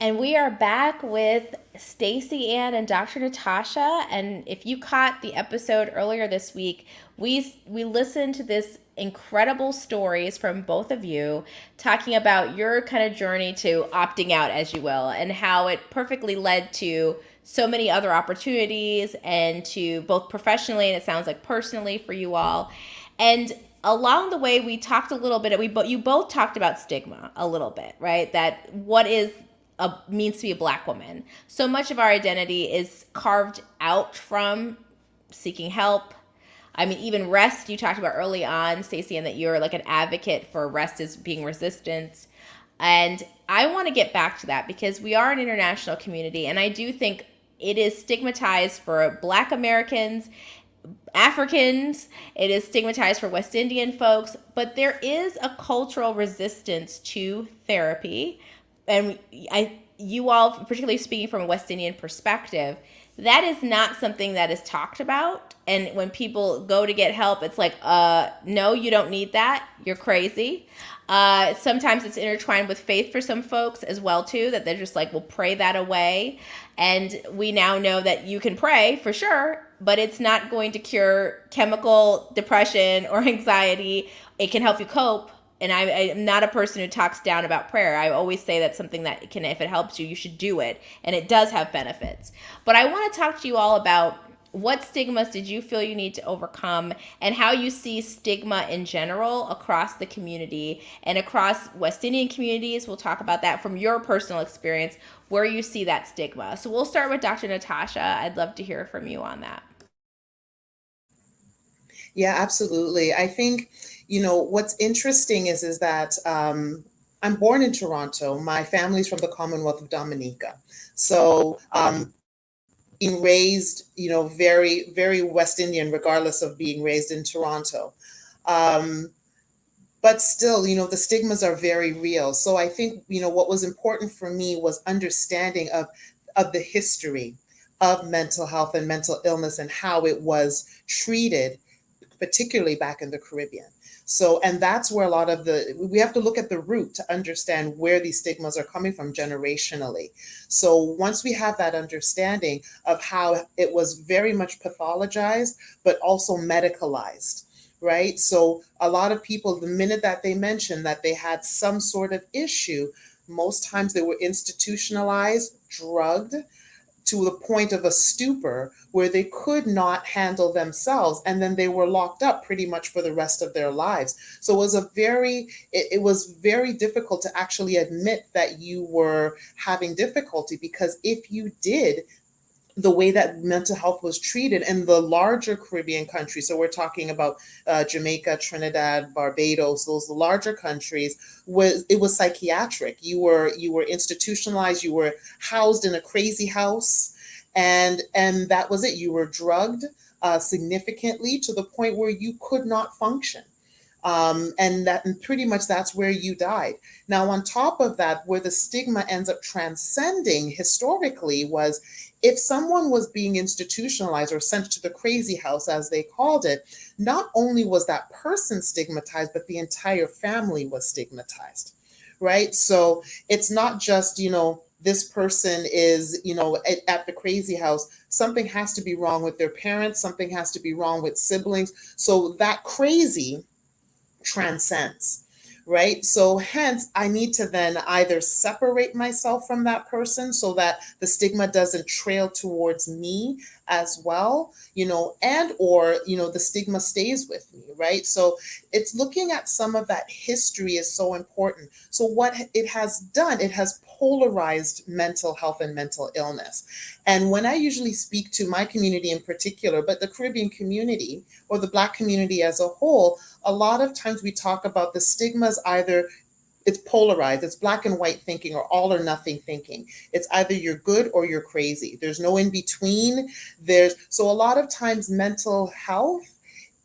And we are back with Stacy-Ann and Dr. Natasha. And if you caught the episode earlier this week, we listened to this incredible stories from both of you talking about your kind of journey to opting out, as you will, and how it perfectly led to so many other opportunities and to both professionally and it sounds like personally for you all. And along the way, we talked a little bit. You both talked about stigma a little bit, right? That what is means to be a Black woman. So much of our identity is carved out from seeking help. I mean, even rest, you talked about early on, Stacey, and that you're like an advocate for rest as being resistance. And I want to get back to that because we are an international community, and I do think it is stigmatized for Black Americans, Africans, it is stigmatized for West Indian folks, but there is a cultural resistance to therapy. And you all, particularly speaking from a West Indian perspective, that is not something that is talked about. And when people go to get help, it's like, no, you don't need that. You're crazy. Sometimes it's intertwined with faith for some folks as well, too, that they're just like, we'll pray that away. And we now know that you can pray for sure, but it's not going to cure chemical depression or anxiety. It can help you cope. And I'm not a person who talks down about prayer. I always say that's something that can, if it helps you, you should do it. And it does have benefits. But I want to talk to you all about what stigmas did you feel you need to overcome and how you see stigma in general across the community and across West Indian communities. We'll talk about that from your personal experience, where you see that stigma. So we'll start with Dr. Natasha. I'd love to hear from you on that. Yeah, absolutely. I think, what's interesting is that I'm born in Toronto. My family's from the Commonwealth of Dominica. So being raised, very, very West Indian, regardless of being raised in Toronto. But still, the stigmas are very real. So I think, what was important for me was understanding of the history of mental health and mental illness and how it was treated, particularly back in the Caribbean. So, and that's where a lot of we have to look at the root to understand where these stigmas are coming from generationally. So once we have that understanding of how it was very much pathologized, but also medicalized, right? So a lot of people, the minute that they mentioned that they had some sort of issue, most times they were institutionalized, drugged, to the point of a stupor where they could not handle themselves, and then they were locked up pretty much for the rest of their lives. So it was it was very difficult to actually admit that you were having difficulty, because if you did, the way that mental health was treated in the larger Caribbean countries. So we're talking about Jamaica, Trinidad, Barbados, those larger countries, it was psychiatric. You were institutionalized, you were housed in a crazy house, and that was it. You were drugged significantly to the point where you could not function. And pretty much that's where you died. Now, on top of that, where the stigma ends up transcending historically was if someone was being institutionalized or sent to the crazy house, as they called it, not only was that person stigmatized, but the entire family was stigmatized, right? So it's not just, this person is, at the crazy house. Something has to be wrong with their parents. Something has to be wrong with siblings. So that crazy transcends, right? So hence I need to then either separate myself from that person so that the stigma doesn't trail towards me as well, and or, the stigma stays with me, right? So it's looking at some of that history is so important. So what it has done, it has polarized mental health and mental illness. And when I usually speak to my community in particular, but the Caribbean community or the Black community as a whole, a lot of times we talk about the stigmas either it's polarized, it's black and white thinking or all or nothing thinking. It's either you're good or you're crazy. There's no in between. So a lot of times mental health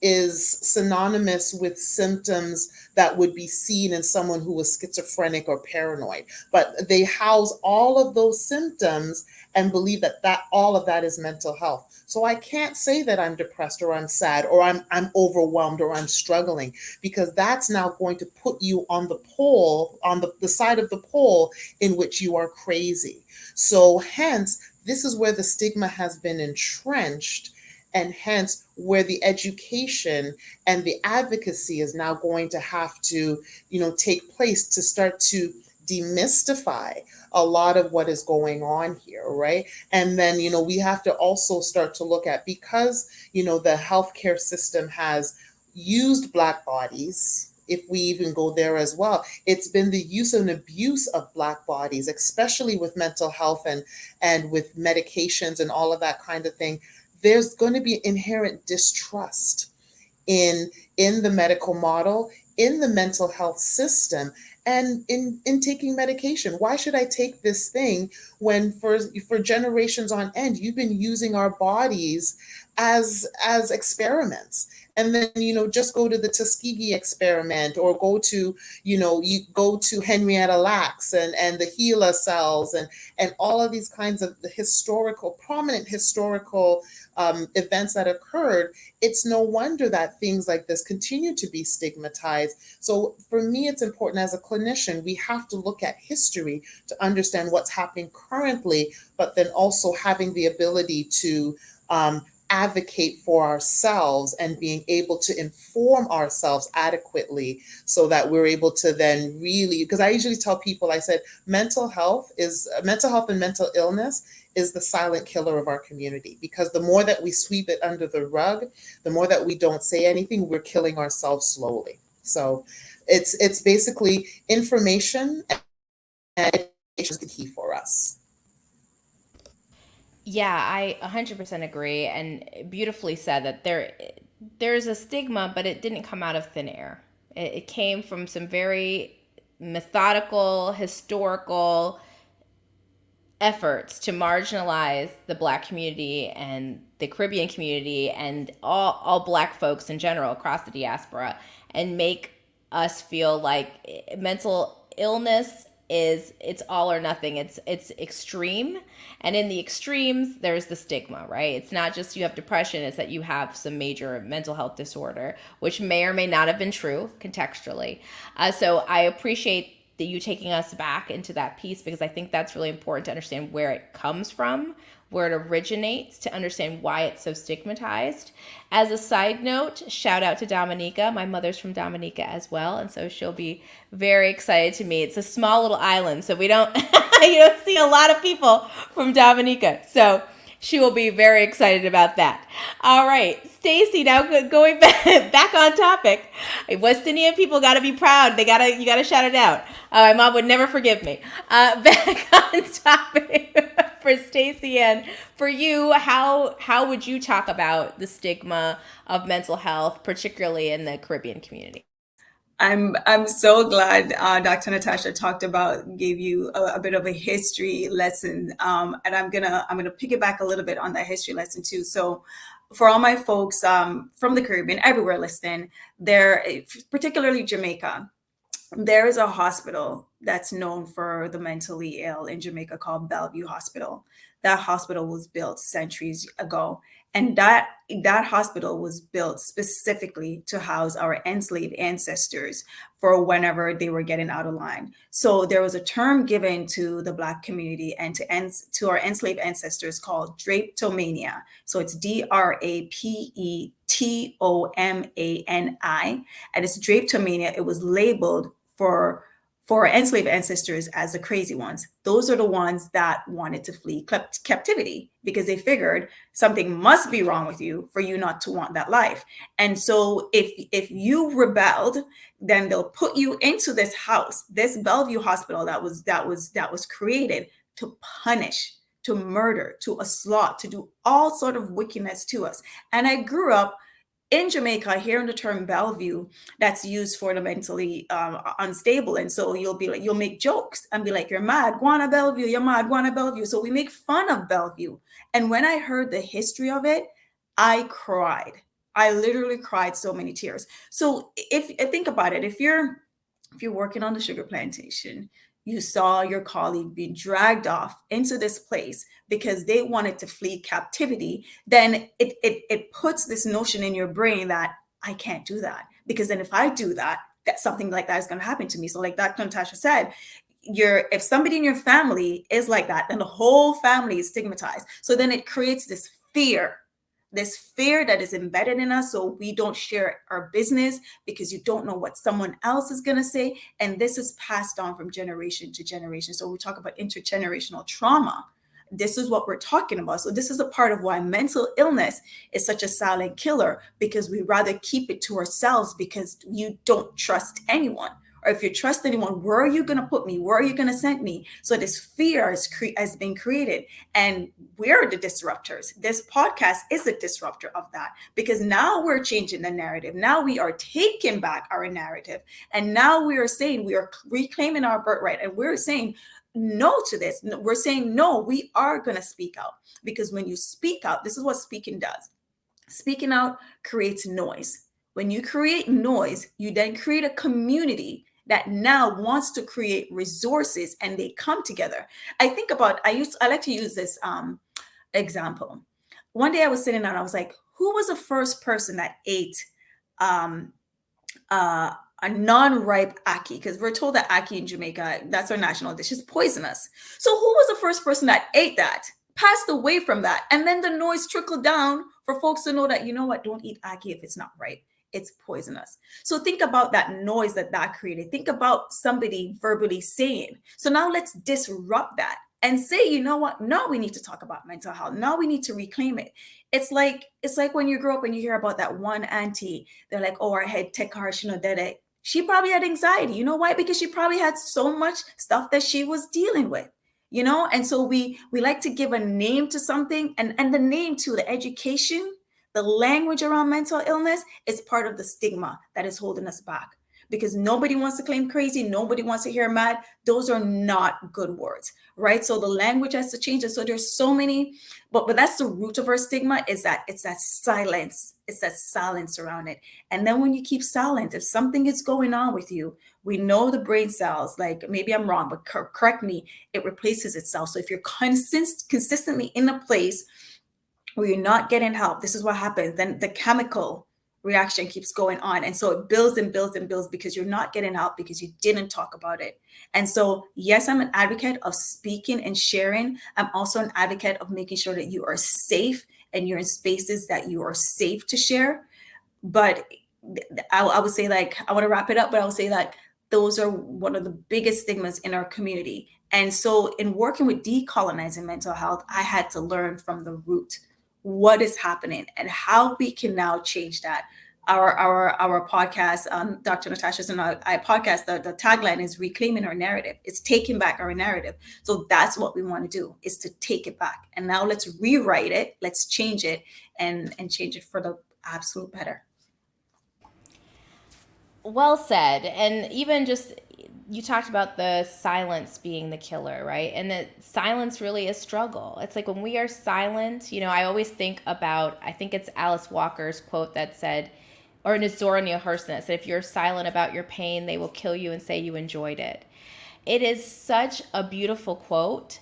is synonymous with symptoms that would be seen in someone who was schizophrenic or paranoid. But they house all of those symptoms and believe that all of that is mental health. So I can't say that I'm depressed or I'm sad or I'm overwhelmed or I'm struggling, because that's now going to put you on the pole, on the side of the pole in which you are crazy. So hence, this is where the stigma has been entrenched, and hence where the education and the advocacy is now going to have to, take place to start to demystify a lot of what is going on here, right? And then, we have to also start to look at, because, the healthcare system has used Black bodies. If we even go there as well, it's been the use and abuse of Black bodies, especially with mental health and with medications and all of that kind of thing. There's going to be inherent distrust in the medical model, in the mental health system, and in taking medication. Why should I take this thing when for generations on end you've been using our bodies as experiments? And then, just go to the Tuskegee experiment, or go to, you go to Henrietta Lacks and the HeLa cells and all of these kinds of prominent historical events that occurred. It's no wonder that things like this continue to be stigmatized. So for me, it's important as a clinician, we have to look at history to understand what's happening currently, but then also having the ability to advocate for ourselves and being able to inform ourselves adequately, so that we're able to then really, because I usually tell people, I said, mental health and mental illness is the silent killer of our community, because the more that we sweep it under the rug, the more that we don't say anything, we're killing ourselves slowly. So it's basically information, and education is the key for us. Yeah, I 100% agree, and beautifully said that there's a stigma, but it didn't come out of thin air. It came from some very methodical, historical efforts to marginalize the Black community and the Caribbean community and all Black folks in general across the diaspora, and make us feel like mental illness it's all or nothing. It's extreme, and in the extremes there's the stigma, right? It's not just you have depression, it's that you have some major mental health disorder, which may or may not have been true contextually. So I appreciate that you taking us back into that piece, because I think that's really important to understand where it comes from, where it originates, to understand why it's so stigmatized. As a side note, shout out to Dominica. My mother's from Dominica as well, and so she'll be very excited to meet. It's a small little island, so we don't you don't see a lot of people from Dominica. So she will be very excited about that. All right, Stacy. Now going back on topic. West Indian people got to be proud. You got to shout it out. My mom would never forgive me. Back on topic for Stacy-Ann. For you, how would you talk about the stigma of mental health, particularly in the Caribbean community? I'm so glad Dr. Natasha gave you a bit of a history lesson, and I'm gonna piggyback a little bit on that history lesson too. So, for all my folks from the Caribbean, everywhere listening, particularly Jamaica, there is a hospital that's known for the mentally ill in Jamaica called Bellevue Hospital. That hospital was built centuries ago. And that hospital was built specifically to house our enslaved ancestors for whenever they were getting out of line. So there was a term given to the Black community and to our enslaved ancestors called drapetomania. So it's DRAPETOMANI, and it's drapetomania. It was labeled for our enslaved ancestors as the crazy ones. Those are the ones that wanted to flee captivity, because they figured something must be wrong with you for you not to want that life. And so if you rebelled, then they'll put you into this house, this Bellevue hospital that was created to punish, to murder, to assault, to do all sort of wickedness to us. And I grew up in Jamaica, hearing the term Bellevue that's used for the mentally unstable. And so you'll make jokes and be like, you're mad, Guana Bellevue, you're mad, Guana Bellevue. So we make fun of Bellevue. And when I heard the history of it, I cried. I literally cried so many tears. So if think about it, if you're working on the sugar plantation, you saw your colleague be dragged off into this place because they wanted to flee captivity, then it puts this notion in your brain that I can't do that, because then if I do that, that something like that is going to happen to me. So like Dr. Natasha said, if somebody in your family is like that, then the whole family is stigmatized. So then it creates this fear that is embedded in us, so we don't share our business because you don't know what someone else is going to say. And this is passed on from generation to generation. So we talk about intergenerational trauma. This is what we're talking about. So this is a part of why mental illness is such a silent killer, because we rather keep it to ourselves because you don't trust anyone. Or if you trust anyone, where are you going to put me? Where are you going to send me? So this fear has been created, and we're the disruptors. This podcast is a disruptor of that, because now we're changing the narrative. Now we are taking back our narrative. And now we are saying we are reclaiming our birthright, and we're saying no to this. We're saying, no, we are going to speak out, because when you speak out, this is what speaking does. Speaking out creates noise. When you create noise, you then create a community that now wants to create resources, and they come together. I like to use this example. One day I was sitting down, I was like, who was the first person that ate a non-ripe ackee? Because we're told that ackee in Jamaica, that's our national dish, is poisonous. So who was the first person that ate that, passed away from that, and then the noise trickled down for folks to know that, you know what, don't eat ackee if it's not ripe. It's poisonous. So think about that noise that created. Think about somebody verbally saying. So now let's disrupt that and say, you know what? Now we need to talk about mental health. Now we need to reclaim it. It's like when you grow up and you hear about that one auntie. They're like, oh, our head tech her, she no dede. She probably had anxiety. You know why? Because she probably had so much stuff that she was dealing with. You know, and so we like to give a name to something, and the name to the education. The language around mental illness is part of the stigma that is holding us back, because nobody wants to claim crazy. Nobody wants to hear mad. Those are not good words, right? So the language has to change. And so there's so many, but that's the root of our stigma, is that it's that silence. It's that silence around it. And then when you keep silent, if something is going on with you, we know the brain cells, like, maybe I'm wrong, but correct me, it replaces itself. So if you're consistently in a place where you're not getting help, this is what happens. Then the chemical reaction keeps going on. And so it builds and builds and builds, because you're not getting help because you didn't talk about it. And so, yes, I'm an advocate of speaking and sharing. I'm also an advocate of making sure that you are safe and you're in spaces that you are safe to share. But I would say, like, I want to wrap it up, but I would say that those are one of the biggest stigmas in our community. And so in working with decolonizing mental health, I had to learn from the root what is happening and how we can now change that. Our podcast, Dr. Natasha's and I podcast, the tagline is reclaiming our narrative. It's taking back our narrative. So that's what we want to do, is to take it back. And now let's rewrite it. Let's change it and change it for the absolute better. Well said. And even just, you talked about the silence being the killer, right? And that silence really is struggle. It's like when we are silent, I always think about, I think it's Alice Walker's quote that said, or Zora Neale Hurston, that said, if you're silent about your pain, they will kill you and say you enjoyed it. It is such a beautiful quote,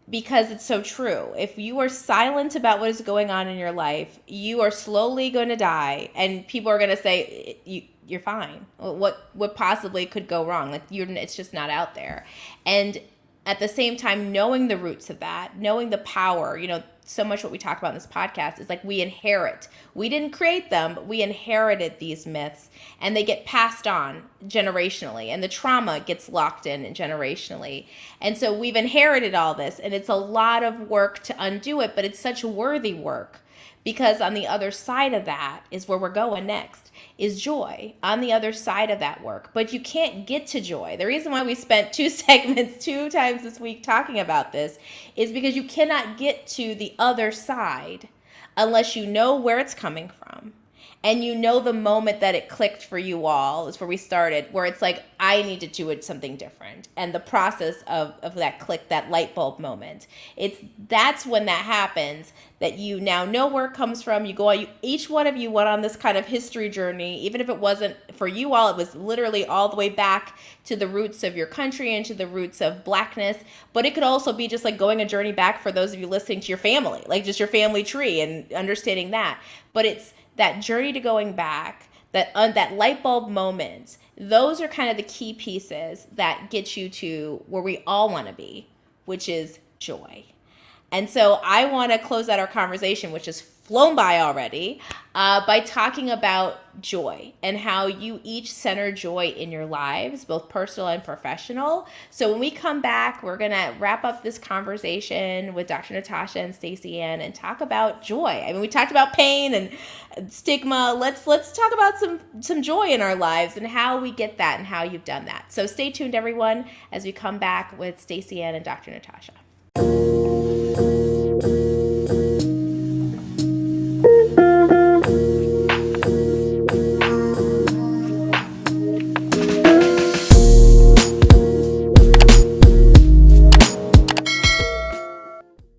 because it's so true. If you are silent about what is going on in your life, you are slowly going to die, and people are going to say, you're fine. What possibly could go wrong? Like, it's just not out there. And at the same time, knowing the roots of that, knowing the power, so much what we talk about in this podcast is like, we inherit. We didn't create them, but we inherited these myths, and they get passed on generationally, and the trauma gets locked in generationally. And so we've inherited all this, and it's a lot of work to undo it, but it's such worthy work, because on the other side of that is where we're going next, is joy on the other side of that work. But you can't get to joy. The reason why we spent 2 segments 2 times this week talking about this is because you cannot get to the other side unless you know where it's coming from, And you know the moment that it clicked for you all is where we started, where it's like, I need to do something different. And the process of that click, that light bulb moment, that's when that happens, that you now know where it comes from. You go on, each one of you went on this kind of history journey, even if it wasn't for you all, it was literally all the way back to the roots of your country and to the roots of Blackness. But it could also be just like going a journey back for those of you listening to your family, like just your family tree and understanding that. But it's that journey to going back, that light bulb moment, those are kind of the key pieces that get you to where we all want to be, which is joy. And so I want to close out our conversation, which has flown by already, by talking about joy and how you each center joy in your lives, both personal and professional. So when we come back, we're going to wrap up this conversation with Dr. Natasha and Stacy-Ann and talk about joy. I mean, we talked about pain and stigma. Let's talk about some joy in our lives and how we get that and how you've done that. So stay tuned, everyone, as we come back with Stacy-Ann and Dr. Natasha.